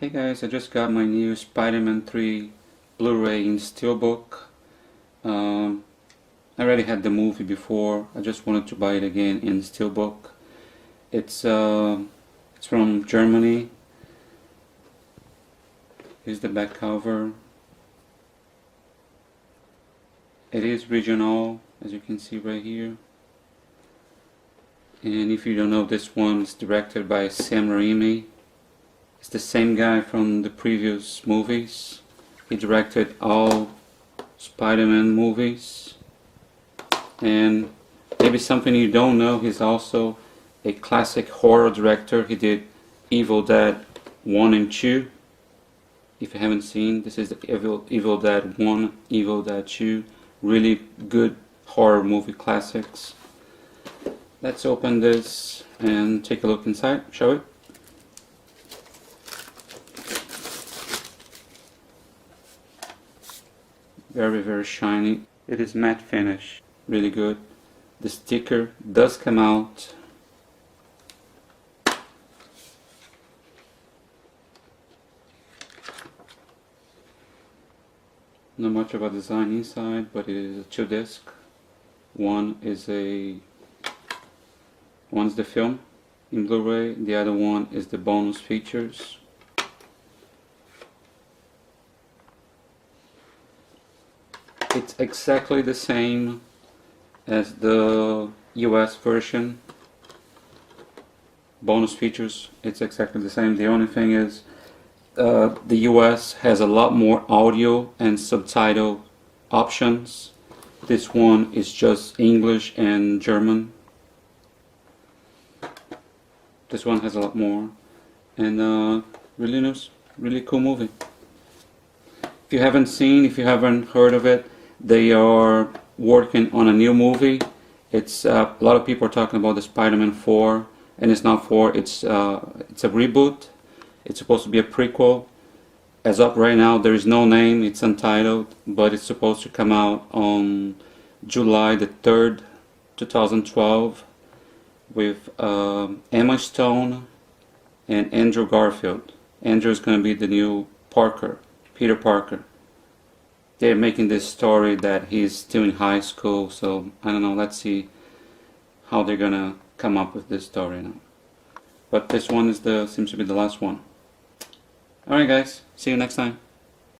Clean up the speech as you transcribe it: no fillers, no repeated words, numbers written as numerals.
Hey guys, I just got my new Spider-Man 3 Blu-ray in steelbook. I already had the movie before. I just wanted to buy it again in steelbook. It's from Germany. Here's the back cover. It is regional, as you can see right here. And if you don't know, this one is directed by Sam Raimi. It's the same guy from the previous movies. He directed all Spider-Man movies. And maybe something you don't know, he's also a classic horror director. He did Evil Dead 1 and 2. If you haven't seen, this is the Evil Dead 1, Evil Dead 2. Really good horror movie classics. Let's open this and take a look inside, shall we? Very shiny. It is matte finish, really good. The sticker does come out. Not much of a design inside, but it is a 2-disc. One's the film in Blu-ray, the other one is the bonus features. It's exactly the same as the US version. Bonus features, it's exactly the same. The only thing is the US has a lot more audio and subtitle options. This one is just English and German. This one has a lot more. And really nice, really cool movie. If you haven't heard of it, they are working on a new movie. It's a lot of people are talking about the Spider-Man 4, and it's not 4. It's a reboot. It's supposed to be a prequel. As of right now, there is no name. It's untitled, but it's supposed to come out on July the 3rd, 2012, with Emma Stone and Andrew Garfield. Andrew is going to be the new Peter Parker. They're making this story that he's still in high school, so I don't know, let's see how they're gonna come up with this story now. But this one seems to be the last one. Alright guys, see you next time.